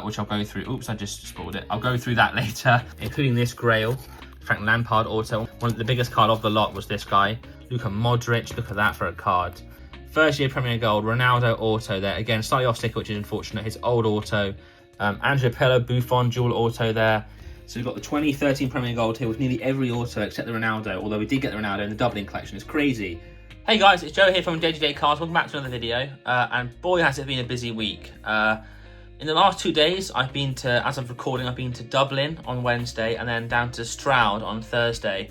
which I'll go through. Oops, I just spoiled it. I'll go through that later, including this Grail, Frank Lampard auto. One of the biggest card of the lot was this guy, Luka Modric. Look at that for a card. First year Premier Gold, Ronaldo auto there. Again, slightly off sticker, which is unfortunate. His old auto. Angelo Pello, Buffon, dual auto there. So we've got the 2013 Premier Gold here with nearly every auto except the Ronaldo, although we did get the Ronaldo in the Dublin collection. It's crazy. Hey guys, it's Joe here from JJJ Cards. Welcome back to another video. And boy, has it been a busy week. In the last 2 days, I've been to, as of recording, I've been to Dublin on Wednesday and then down to Stroud on Thursday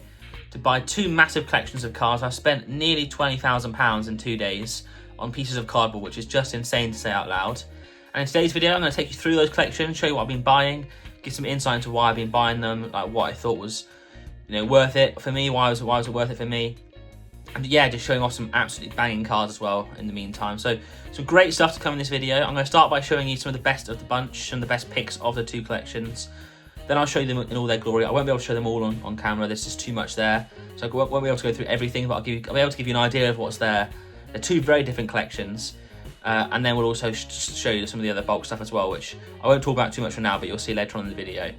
to buy two massive collections of cards. I've spent nearly £20,000 in 2 days on pieces of cardboard, which is just insane to say out loud. And in today's video, I'm going to take you through those collections, show you what I've been buying, give some insight into why I've been buying them, like what I thought was, worth it for me, why was it worth it for me. And yeah, just showing off some absolutely banging cards as well in the meantime. So some great stuff to come in this video. I'm going to start by showing you some of the best of the bunch and the best picks of the two collections. Then I'll show you them in all their glory. I won't be able to show them all on camera. There's just too much there. So I won't be able to go through everything, but I'll be able to give you an idea of what's there. They're two very different collections. And then we'll also show you some of the other bulk stuff as well, which I won't talk about too much for now, but you'll see later on in the video.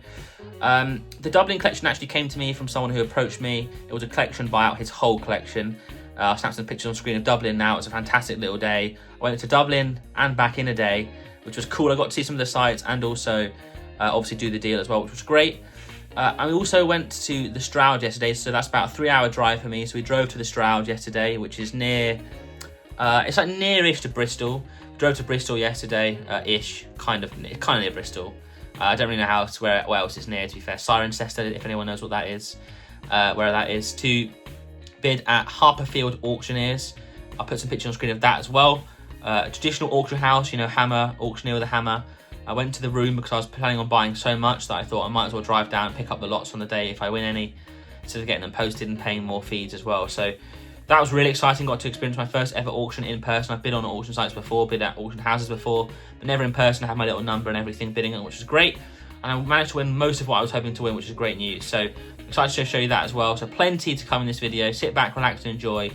The Dublin collection actually came to me from someone who approached me. It was a collection buyout, his whole collection. I'll snap some pictures on screen of Dublin now. It was a fantastic little day. I went to Dublin and back in a day, which was cool. I got to see some of the sites and also obviously do the deal as well, which was great. And we also went to the Stroud yesterday, so that's about a 3-hour drive for me. So we drove to the Stroud yesterday, which is near, it's like near-ish to Bristol. Drove to Bristol yesterday, ish, kind of near Bristol. I don't really know where else it's near, to be fair. Cirencester, if anyone knows what that is, where that is. To bid at Harperfield Auctioneers. I'll put some pictures on screen of that as well. A traditional auction house, hammer, auctioneer with a hammer. I went to the room because I was planning on buying so much that I thought I might as well drive down and pick up the lots on the day if I win any, instead of getting them posted and paying more fees as well. So that was really exciting. Got to experience my first ever auction in person. I've bid on auction sites before, bid at auction houses before, but never in person. I had my little number and everything bidding on, which was great. And I managed to win most of what I was hoping to win, which is great news. So excited to show you that as well. So plenty to come in this video. Sit back, relax and enjoy.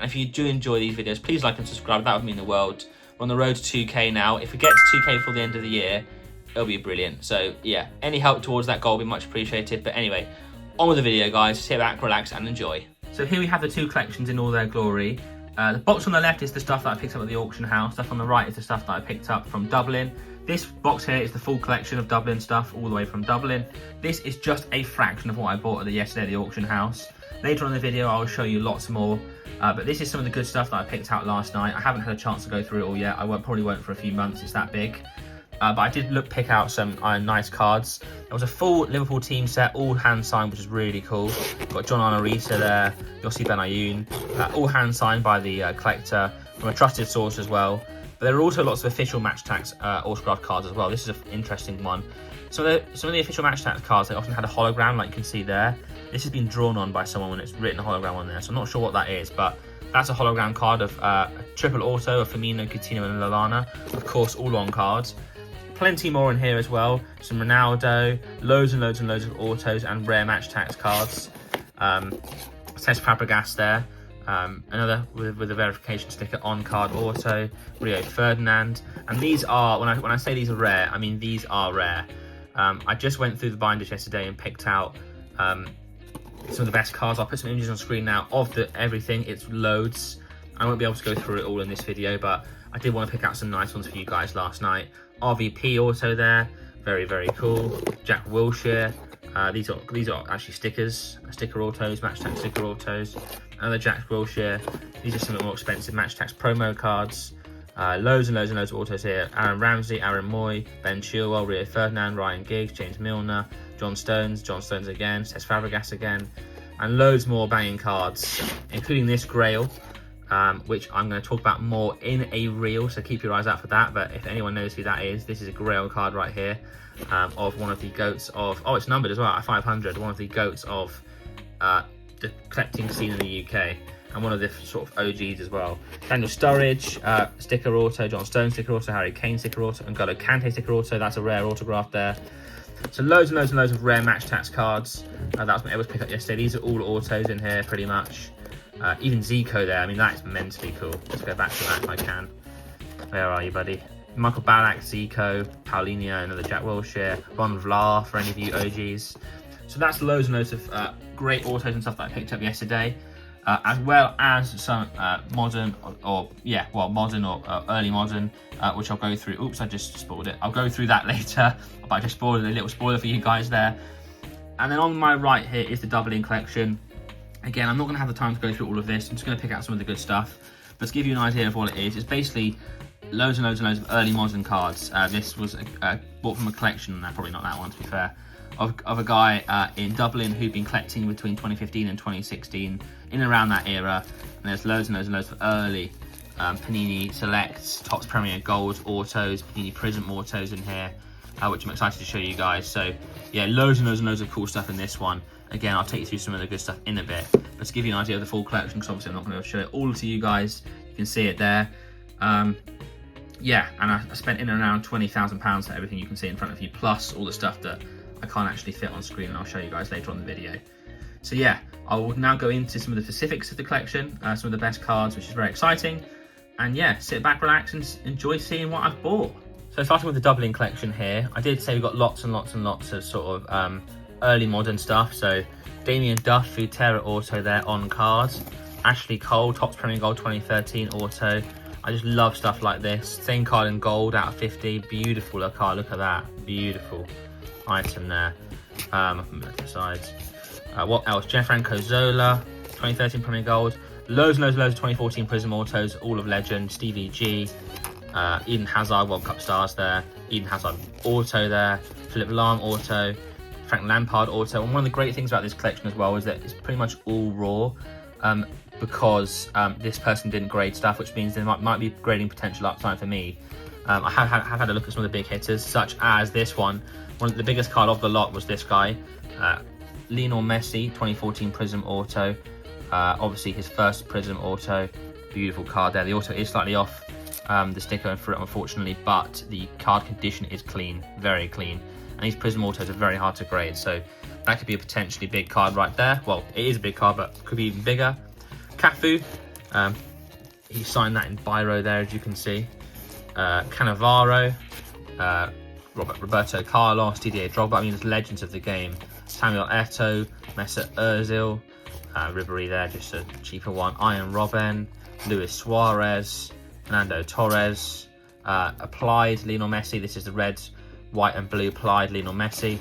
And if you do enjoy these videos, please like and subscribe. That would mean the world. We're on the road to 2K now. If we get to 2K before the end of the year, it'll be brilliant. So yeah, any help towards that goal will be much appreciated. But anyway, on with the video, guys. Sit back, relax and enjoy. So here we have the two collections in all their glory. The box on the left is the stuff that I picked up at the auction house. Stuff on the right is the stuff that I picked up from Dublin. This box here is the full collection of Dublin stuff, all the way from Dublin. This is just a fraction of what I bought yesterday at the auction house. Later on in the video, I'll show you lots more. But this is some of the good stuff that I picked out last night. I haven't had a chance to go through it all yet. I probably won't for a few months, it's that big. But I did pick out some nice cards. There was a full Liverpool team set, all hand signed, which is really cool. Got John Arnorisa there, Yossi Benayoun, all hand signed by the collector from a trusted source as well. But there are also lots of official Match Tax autograph cards as well. This is an interesting one. Some of the official Match Tax cards, they often had a hologram, like you can see there. This has been drawn on by someone when it's written a hologram on there, so I'm not sure what that is, but that's a hologram card of a triple auto of Firmino, Coutinho and Lallana. Of course, all on cards. Plenty more in here as well. Some Ronaldo, loads and loads and loads of autos and rare Match Tax cards. Cesc Fabregas there. Another with a verification sticker on card auto, Rio Ferdinand. And these are, when I say these are rare, I mean these are rare. I just went through the binders yesterday and picked out some of the best cards. I'll put some images on screen now of everything. It's loads. I won't be able to go through it all in this video, but I did want to pick out some nice ones for you guys last night. RVP auto there, very, very cool. Jack Wilshere. These are actually stickers, sticker autos, Match Tax sticker autos. Another Jack Wilshere. These are some of the more expensive Match Tax promo cards. Loads and loads and loads of autos here. Aaron Ramsey, Aaron Moy, Ben Chilwell, Rio Ferdinand, Ryan Giggs, James Milner, John Stones again, Cesc Fabregas again, and loads more banging cards, including this Grail, which I'm going to talk about more in a reel, so keep your eyes out for that. But if anyone knows who that is, this is a Grail card right here, of one of the goats of, oh, it's numbered as well at 500, one of the goats of the collecting scene in the UK, and one of the sort of OGs as well. Daniel Sturridge, sticker auto, John Stones sticker auto, Harry Kane sticker auto, and N'Golo Kante sticker auto. That's a rare autograph there. So loads and loads and loads of rare Match Tax cards. That was my able to pick up yesterday. These are all autos in here pretty much. Even Zico there, I mean that is mentally cool. Let's go back to that if I can. Where are you, buddy? Michael Ballack, Zico, Paulinho, another Jack Wilshere, Ron Vlaar for any of you OGs. So that's loads and loads of great autos and stuff that I picked up yesterday, as well as some modern or early modern, which I'll go through. Oops, I just spoiled it. I'll go through that later, but I just spoiled a little spoiler for you guys there. And then on my right here is the Dublin collection. Again, I'm not going to have the time to go through all of this. I'm just going to pick out some of the good stuff. But to give you an idea of what it is, it's basically loads and loads and loads of early modern cards. This was bought from a collection, probably not that one to be fair, of a guy in Dublin who'd been collecting between 2015 and 2016, in and around that era. And there's loads and loads and loads of early Panini Selects, Topps Premier Gold autos, Panini Prism autos in here, which I'm excited to show you guys. So yeah, loads and loads and loads of cool stuff in this one. Again, I'll take you through some of the good stuff in a bit, but to give you an idea of the full collection, because obviously I'm not going to show it all to you guys. You can see it there. Yeah, and I spent in and around £20,000 for everything you can see in front of you, plus all the stuff that I can't actually fit on screen, and I'll show you guys later on in the video. So yeah, I will now go into some of the specifics of the collection, some of the best cards, which is very exciting. And yeah, sit back, relax, and enjoy seeing what I've bought. So starting with the Dublin collection here, I did say we've got lots and lots and lots of sort of early modern stuff. So Damien Duff, Futera auto there on cards. Ashley Cole, Topps Premier Gold 2013 auto. I just love stuff like this. Same card in gold out of 50. Beautiful card, look at that. Beautiful item there. From both sides. What else? Gianfranco Zola, 2013 Premier Gold. Loads and loads and loads of 2014 Prism autos, all of legend. Stevie G. Eden Hazard World Cup stars there. Eden Hazard auto there. Philip Lahm auto. Frank Lampard auto. And one of the great things about this collection as well is that it's pretty much all raw, because this person didn't grade stuff, which means there might be grading potential upside for me. I have had a look at some of the big hitters, such as this one. One of the biggest card of the lot was this guy, Lionel Messi, 2014 Prism auto. Obviously his first Prism auto. Beautiful card there. The auto is slightly off the sticker for it, unfortunately, but the card condition is clean, very clean. And these Prism autos are very hard to grade, so that could be a potentially big card right there. Well, it is a big card, but could be even bigger. Cafu, he signed that in Biro there, as you can see. Cannavaro, Roberto Carlos, Didier Drogba, I mean, there's legends of the game. Samuel Eto'o, Mesut Ozil, Ribéry there, just a cheaper one. Ian Robben, Luis Suarez, Fernando Torres, applied Lionel Messi. This is the red, white and blue applied Lionel Messi,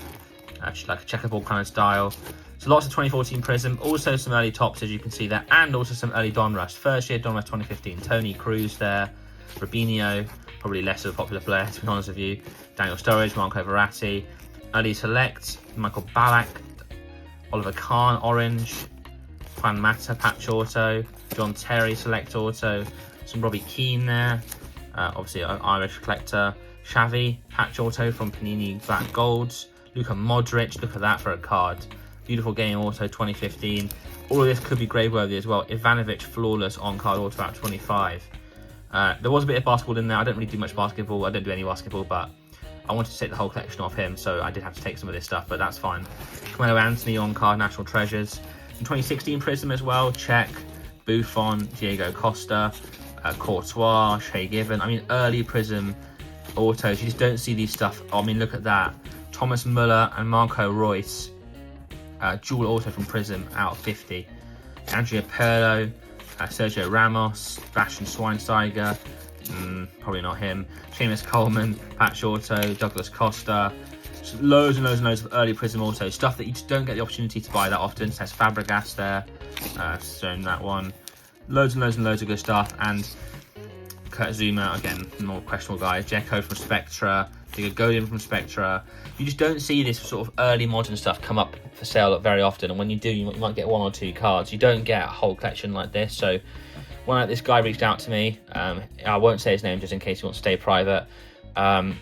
actually like a checkerboard kind of style. So lots of 2014 Prism, also some early Topps as you can see there, and also some early Donruss. First year Donruss 2015, Tony Cruz there, Robinho, probably less of a popular player to be honest with you, Daniel Sturridge, Marco Verratti, early Select, Michael Ballack, Oliver Kahn orange, Juan Mata patch auto, John Terry Select auto, some Robbie Keane there, obviously an Irish collector, Xavi patch auto from Panini Black Golds, Luka Modric, look at that for a card. Beautiful game auto 2015. All of this could be grade worthy as well. Ivanovic flawless on card auto out 25. There was a bit of basketball in there. I don't really do much basketball. I don't do any basketball, but I wanted to take the whole collection off him, so I did have to take some of this stuff, but that's fine. Carmelo Anthony on card National Treasures. In 2016 Prism as well. Czech, Buffon, Diego Costa, Courtois, Shea Given. I mean, early Prism autos. You just don't see these stuff. I mean, look at that. Thomas Muller and Marco Reus. Dual auto from Prism out of 50. Andrea Pirlo, Sergio Ramos, Sebastian Schweinsteiger, probably not him. Seamus Coleman, patch auto, Douglas Costa. Just loads and loads and loads of early Prism auto stuff that you just don't get the opportunity to buy that often. So there's Fabregas there, showing that one. Loads and loads and loads of good stuff. And Kurt Zuma, again, more questionable guy. Dzeko from Spectra, Digger Godian from Spectra. You just don't see this sort of early modern stuff come up for sale very often, and when you do, you might get one or two cards. You don't get a whole collection like this. So when this guy reached out to me, I won't say his name just in case he wants to stay private. I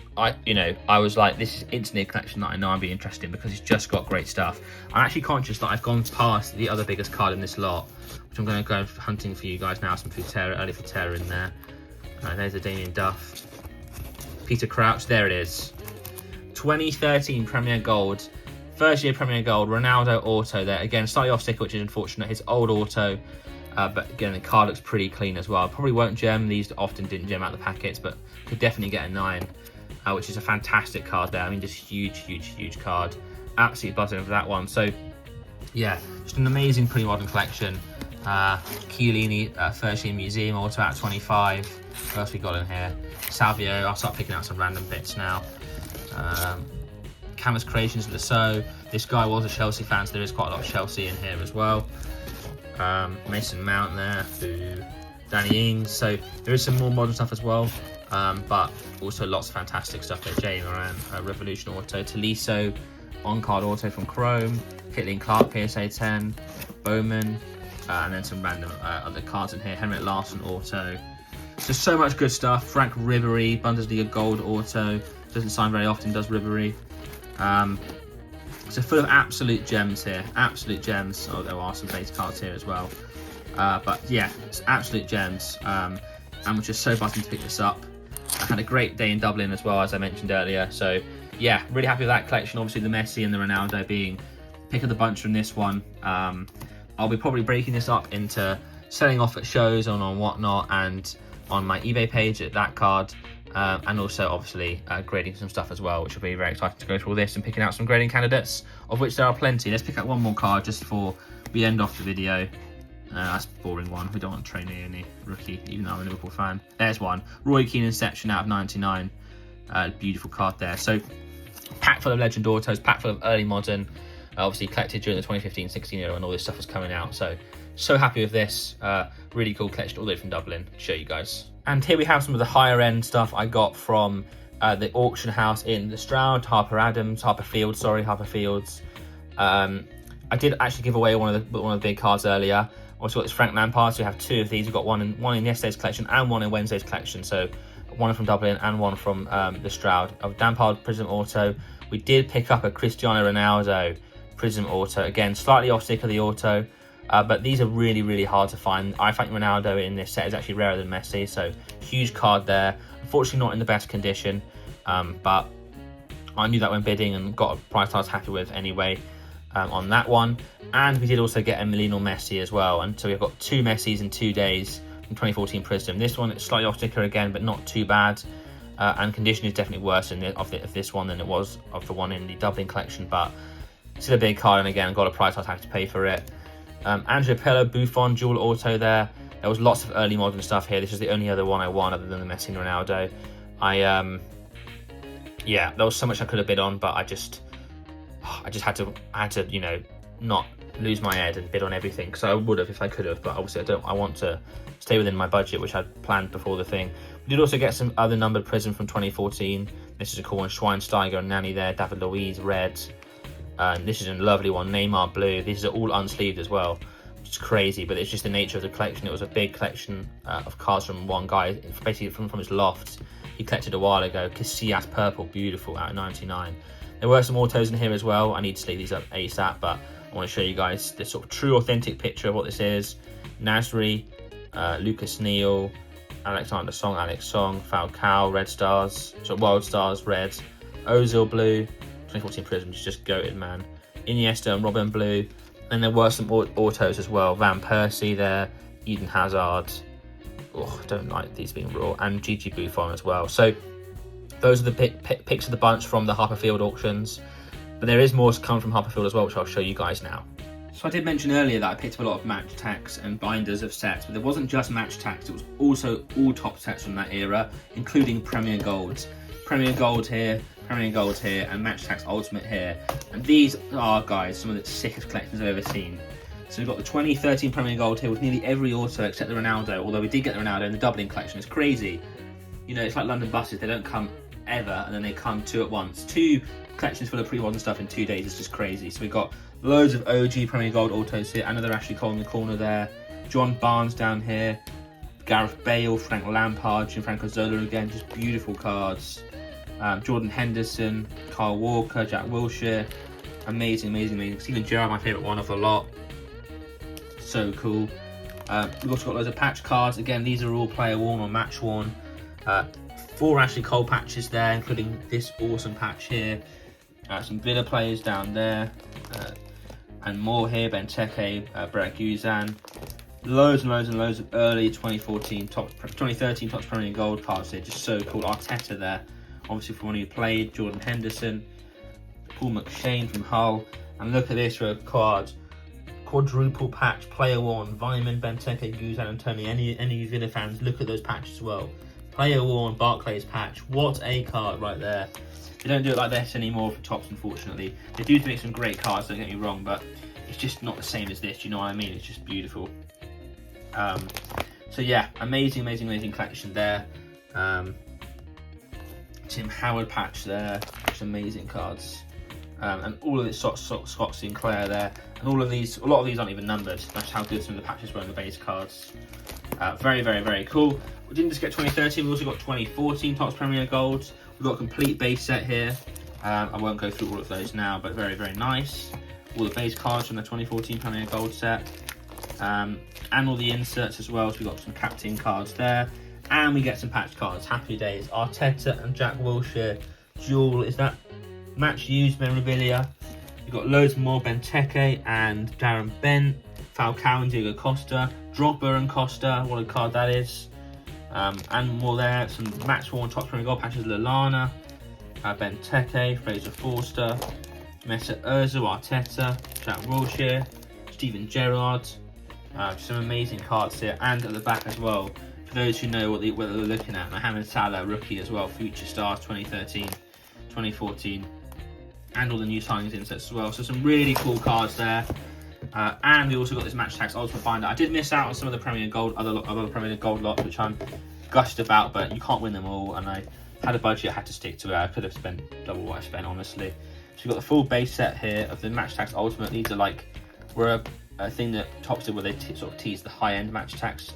was like, this is instantly a collection that I know I'd be interested in because he's just got great stuff. I'm actually conscious that I've gone past the other biggest card in this lot, which I'm going to go hunting for you guys now. Some Futera, early Futera in there. There's a Damien Duff. Peter Crouch, there it is. 2013 Premier Gold. First year Premier Gold, Ronaldo auto there. Again, slightly off sticker, which is unfortunate. His old auto. But again, the card looks pretty clean as well. Probably won't gem. These often didn't gem out the packets, but could definitely get a 9, which is a fantastic card there. I mean, just huge card. Absolutely buzzing for that one. So yeah, just an amazing pre-modern collection. Chiellini first year museum auto out 25. What else we got in here? Savio. I'll start picking out some random bits now. Canvas Creations of the So. This guy was a Chelsea fan, so there is quite a lot of Chelsea in here as well. Mason Mount there. Boo. Danny Ings. So there is some more modern stuff as well, but also lots of fantastic stuff there. Jay Moran, Revolution auto. Taliso, on-card auto from Chrome. Caitlin Clark, PSA 10. Bowman. And then some random other cards in here. Henrik Larsson auto. Just so much good stuff. Frank Ribery, Bundesliga Gold auto. Doesn't sign very often, does Ribery. So full of absolute gems here. Absolute gems. Oh, there are some base cards here as well. But yeah, it's absolute gems. And we're just so buzzing to pick this up. I had a great day in Dublin as well, as I mentioned earlier. So yeah, really happy with that collection. Obviously the Messi and the Ronaldo being pick of the bunch from this one. I'll be probably breaking this up into selling off at shows and on whatnot, and on my eBay page at that card, and also obviously grading some stuff as well, which will be very exciting to go through all this and picking out some grading candidates, of which there are plenty. Let's pick out one more card just before we end off the video. That's a boring one. We don't want Trainee any rookie, even though I'm a Liverpool fan. There's one. Roy Keane Inception out of 99. Beautiful card there. So pack full of legend autos, pack full of early modern. Obviously collected during the 2015-16 era when all this stuff was coming out. So happy with this. Really cool collection all the way from Dublin to show you guys. And here we have some of the higher end stuff I got from the auction house in the Stroud, Harper Fields. I did actually give away one of the big cards earlier. Also got this Frank Lampard, so we have 2 of these. We've got one in yesterday's collection and one in Wednesday's collection. So one from Dublin and one from the Stroud. Of Lampard Prism Auto. We did pick up a Cristiano Ronaldo Prism Auto. Again, slightly off stick of the auto, but these are really hard to find. I think Ronaldo in this set is actually rarer than Messi, so huge card there. Unfortunately not in the best condition, but I knew that when bidding and got a price I was happy with anyway on that one. And we did also get a Millennial Messi as well, and so we've got 2 Messis in 2 days from 2014 Prism. This one is slightly off sticker again, but not too bad, and condition is definitely worse of this one than it was of the one in the Dublin collection, but still a big card, and again got a price I'd have to pay for it. Angelo Pello Buffon dual auto there. There was lots of early modern stuff here. This is the only other one I won other than the Messi and Ronaldo. Yeah, there was so much I could have bid on, but I just had to you know, not lose my head and bid on everything, because I would have if I could have, but obviously I want to stay within my budget, which I'd planned before the thing. We did also get some other numbered Prism from 2014. This is a cool one. Schweinsteiger and Nani there. David Luiz red. This is a lovely one. Neymar blue. These are all unsleeved as well, which is crazy, but it's just the nature of the collection. It was a big collection of cards from one guy, basically from his loft. He collected a while ago. Casillas purple, beautiful, out of 99. There were some autos in here as well. I need to sleeve these up ASAP, but I want to show you guys this sort of true, authentic picture of what this is. Nasri, Lucas Neal, Alexander Song, Alex Song, Falcao, Red Stars, so Wild Stars, red, Ozil blue, 2014 Prism, just goated, man. Iniesta and Robin blue. And there were some autos as well. Van Persie there, Eden Hazard. Oh, I don't like these being raw. And Gigi Buffon as well. So those are the picks of the bunch from the Harperfield auctions. But there is more to come from Harperfield as well, which I'll show you guys now. So I did mention earlier that I picked up a lot of match tags and binders of sets, but there wasn't just match tags, it was also all top sets from that era, including Premier Golds. Premier Gold here, and Match Tags Ultimate here. And these are, guys, some of the sickest collections I've ever seen. So we've got the 2013 Premier Gold here with nearly every auto except the Ronaldo, although we did get the Ronaldo in the Dublin collection. It's crazy. You know, it's like London buses, they don't come ever, and then they come 2 at once. 2 collections full of pre-modern stuff in 2 days is just crazy. So we've got loads of OG Premier Gold autos here. Another Ashley Cole in the corner there. John Barnes down here. Gareth Bale, Frank Lampard, Gianfranco Zola again, just beautiful cards. Jordan Henderson, Kyle Walker, Jack Wilshere, amazing. Steven Gerrard, my favourite one of the lot. So cool. We've also got loads of patch cards. Again, these are all player worn or match worn. 4 Ashley Cole patches there, including this awesome patch here. Some Villa players down there, and more here. Benteke, Brett Guzan. Loads and loads and loads of early 2013 Topps Premier Gold cards here, just so cool. Arteta there, obviously for one who played, Jordan Henderson, Paul McShane from Hull, and look at this for a card, quadruple patch, player worn, Vyman, Benteke, Guzan and Tony. Any Villa fans, look at those patches as well. Player worn, Barclays patch, what a card right there. They don't do it like this anymore for Topps, unfortunately. They do make some great cards, don't get me wrong, but it's just not the same as this, you know what I mean? It's just beautiful. So yeah, amazing collection there. Tim Howard patch there, just amazing cards. And all of this Scott Sinclair there, and all of these, a lot of these aren't even numbered. That's how good some of the patches were on the base cards. Very cool. We didn't just get 2013, we also got 2014 Topps Premier Golds. We've got a complete base set here. I won't go through all of those now, but very nice. All the base cards from the 2014 Premier Gold set. And all the inserts as well, so we've got some captain cards there. And we get some patch cards, happy days. Arteta and Jack Wilshere dual, is that match used memorabilia? You've got loads more, Benteke and Darren Bent, Falcao and Diego Costa, Drogba and Costa, what a card that is. And more there, some match worn Topps Premier Gold patches, Lallana, Benteke, Fraser Forster, Mesut Ozil, Arteta, Jack Wilshere, Steven Gerrard. Some amazing cards here, and at the back as well, for those who know what they're looking at. Mohamed Salah, rookie as well, Future Stars 2013, 2014, and all the new signings inserts as well. So some really cool cards there. And we also got this Match Tax Ultimate Binder. I did miss out on some of the Premier Gold, other Premier Gold lots, which I'm gushed about, but you can't win them all, and I had a budget, I had to stick to it. I could have spent double what I spent, honestly. So we've got the full base set here of the Match Tax Ultimate. These are like, we're a thing that Topps did where they sort of tease the high-end Match Tax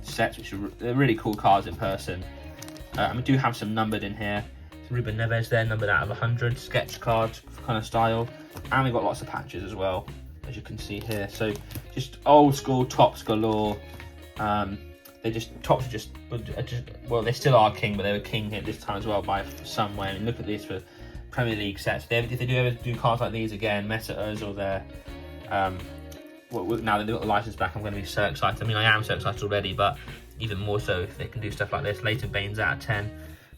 sets, which are they're really cool cards in person. And we do have some numbered in here. Ruben Neves there, numbered out of 100, sketch card kind of style. And we've got lots of patches as well, as you can see here. So just old school Topps galore. Topps are just, well, they still are king, but they were king here this time as well by some way. I mean, look at this for Premier League sets. If they do ever do cards like these again, Mesut Ozil there. Now they've got the license back, I'm going to be so excited. I mean, I am so excited already, but even more so if they can do stuff like this. Leighton Baines out of 10,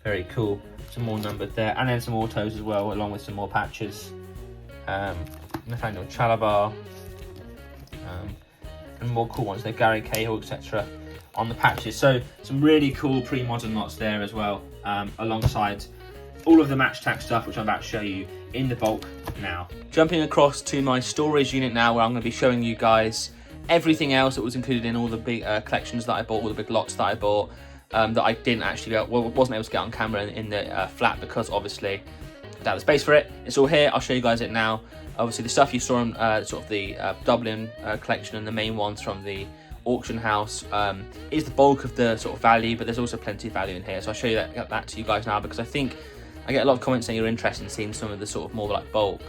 very cool. Some more numbered there, and then some autos as well, along with some more patches. Nathaniel Chalabar, and more cool ones there, Gary Cahill, etc. on the patches. So some really cool pre-modern lots there as well, alongside all of the Match Tax stuff, which I'm about to show you in the bulk now. Jumping across to my storage unit now, where I'm going to be showing you guys everything else that was included in all the big collections that I bought, all the big lots that I bought, that I didn't actually wasn't able to get on camera in the flat, because obviously I don't have the space for it. It's all here, I'll show you guys it now. Obviously the stuff you saw in sort of the Dublin collection and the main ones from the auction house is the bulk of the sort of value, but there's also plenty of value in here, so I'll show you that to you guys now, because I think I get a lot of comments saying you're interested in seeing some of the sort of more like bulk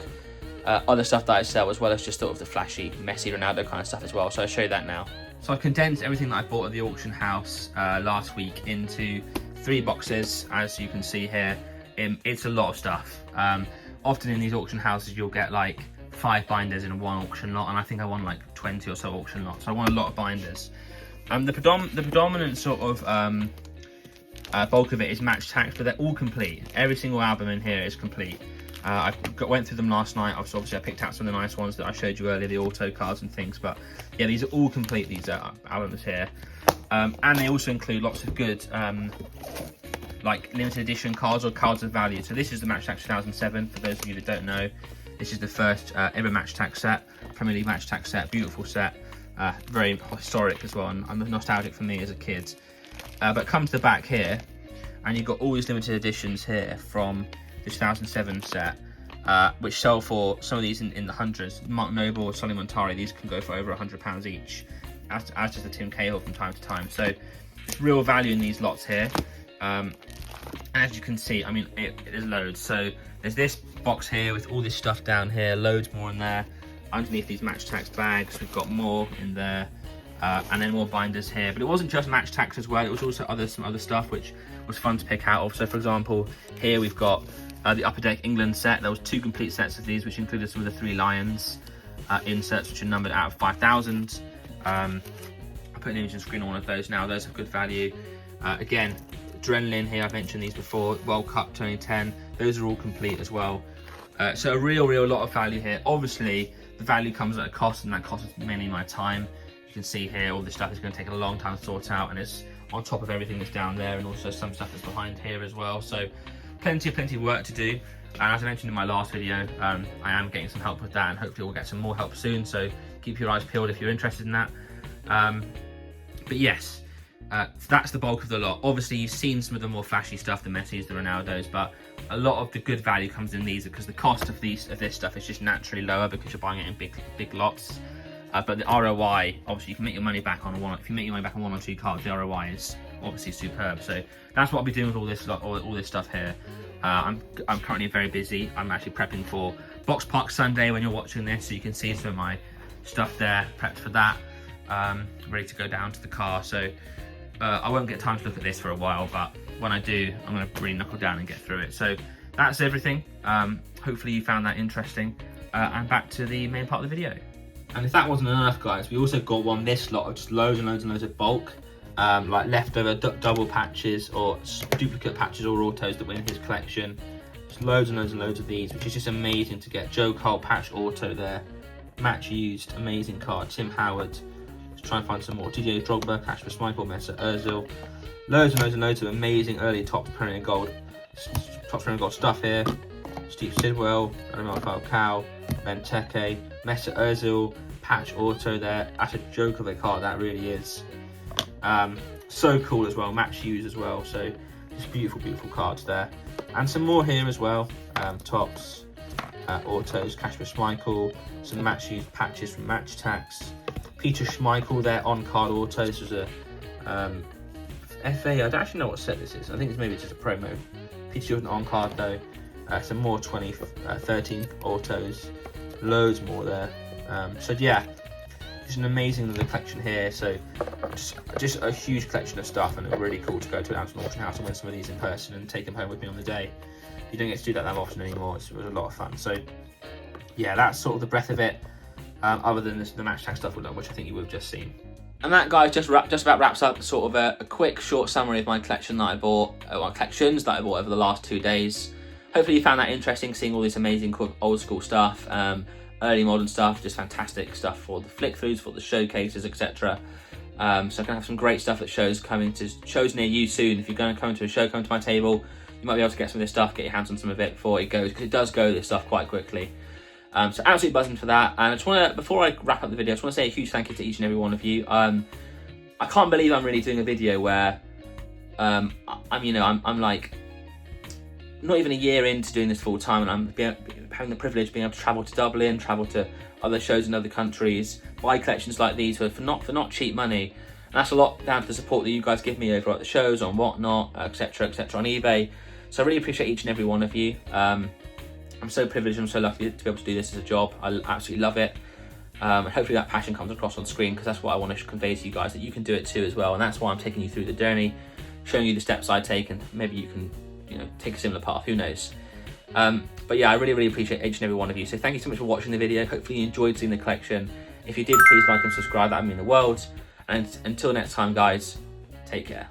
other stuff that I sell, as well as just sort of the flashy Messi, Ronaldo kind of stuff as well. So I'll show you that now. So I condensed everything that I bought at the auction house last week into 3 boxes, as you can see here. It's a lot of stuff. Often in these auction houses you'll get like 5 binders in one auction lot, and I think I won like 20 or so auction lots. So I won a lot of binders. The predominant sort of bulk of it is Match Tax, but they're all complete. Every single album in here is complete. I went through them last night. Obviously I picked out some of the nice ones that I showed you earlier, the auto cards and things, but yeah, these are all complete, these albums here. And they also include lots of good like limited edition cards or cards of value. So this is the Match Tax 2007, for those of you that don't know. This is the first ever Match Tax set, Premier League Match Tax set, beautiful set, very historic as well, and nostalgic for me as a kid. But come to the back here, and you've got all these limited editions here from the 2007 set, which sell for some of these in the hundreds. Mark Noble, Sonny Montari, these can go for over £100 each, as does the Tim Cahill from time to time. So there's real value in these lots here. And as you can see, I mean, there's loads. So there's this box here with all this stuff down here, loads more in there. Underneath these Match Tax bags, we've got more in there. And then more binders here, but it wasn't just Match Tax as well, it was also some other stuff which was fun to pick out of. So for example, here we've got the Upper Deck England set. There was 2 complete sets of these, which included some of the 3 Lions inserts, which are numbered out of 5,000. I'll put an image on screen on one of those now. Those have good value. Again, Adrenaline here, I've mentioned these before. World Cup 2010, those are all complete as well. So a real lot of value here. Obviously, the value comes at a cost, and that cost is mainly my time. You can see here, all this stuff is going to take a long time to sort out, and it's on top of everything that's down there, and also some stuff that's behind here as well. So plenty of work to do. And as I mentioned in my last video, I am getting some help with that, and hopefully we'll get some more help soon. So keep your eyes peeled if you're interested in that. But yes, that's the bulk of the lot. Obviously, you've seen some of the more flashy stuff, the Messis, the Ronaldos, but a lot of the good value comes in these, because the cost of this stuff is just naturally lower because you're buying it in big lots. But the ROI, obviously, you can make your money back on one. If you make your money back on 1 or 2 cards, the ROI is obviously superb. So that's what I'll be doing with all this stuff here. I'm currently very busy. I'm actually prepping for Box Park Sunday when you're watching this, so you can see some of my stuff there, prepped for that, ready to go down to the car. So I won't get time to look at this for a while, but when I do, I'm going to really knuckle down and get through it. So that's everything. Hopefully you found that interesting, and back to the main part of the video. And if that wasn't enough, guys, we also got this lot of just loads of bulk, like leftover double patches or duplicate patches or autos that were in his collection. Just loads of these, which is just amazing to get. Joe Cole patch auto there, match used, amazing card. Tim Howard. Let's try and find some more. Didier Drogba, Kasper Schmeichel, Mesut Ozil. Loads of amazing early top Premier Gold stuff here. Steve Sidwell, Radamel Falcao, Benteke, Mesut Ozil, patch auto there. That's a joke of a card, that really is. So cool as well, match used as well. So just beautiful cards there. And some more here as well. Tops, autos, Kasper Schmeichel, some match used patches from Match Tax. Peter Schmeichel there, on card autos. There's a FA, I don't actually know what set this is. I think it's maybe just a promo. Peter Jordan on card though. Some more 2013 autos, loads more there. So yeah, just an amazing little collection here. So just a huge collection of stuff, and it's really cool to go to an auction house and win some of these in person and take them home with me on the day. You don't get to do that often anymore. It was a lot of fun. So yeah, that's sort of the breadth of it. Other than the match tag stuff, which I think you would have just seen. And that, guys, just about wraps up sort of a quick, short summary of my collection that I bought, collections that I bought over the last 2 days. Hopefully you found that interesting, seeing all this amazing old school stuff, early modern stuff, just fantastic stuff for the flick throughs, for the showcases, etc. So I'm gonna have some great stuff that coming to shows near you soon. If you're going to come to a show, come to my table, you might be able to get some of this stuff, get your hands on some of it before it goes, because it does go, this stuff, quite quickly. So absolutely buzzing for that. And I just want to, before I wrap up the video, I just want to say a huge thank you to each and every one of you. I can't believe I'm really doing a video where I'm like not even a year into doing this full time, and I'm having the privilege of being able to travel to Dublin, travel to other shows in other countries, buy collections like these for not cheap money. And that's a lot down to the support that you guys give me over at the shows, on Whatnot, etc., on eBay. So I really appreciate each and every one of you. I'm so privileged, I'm so lucky to be able to do this as a job. I absolutely love it. And hopefully that passion comes across on screen, because that's what I want to convey to you guys, that you can do it too as well. And that's why I'm taking you through the journey, showing you the steps I take, and maybe you can take a similar path, who knows. But yeah, I really appreciate each and every one of you. So thank you so much for watching the video. Hopefully you enjoyed seeing the collection. If you did, please like and subscribe, that would mean the world. And until next time, guys, take care.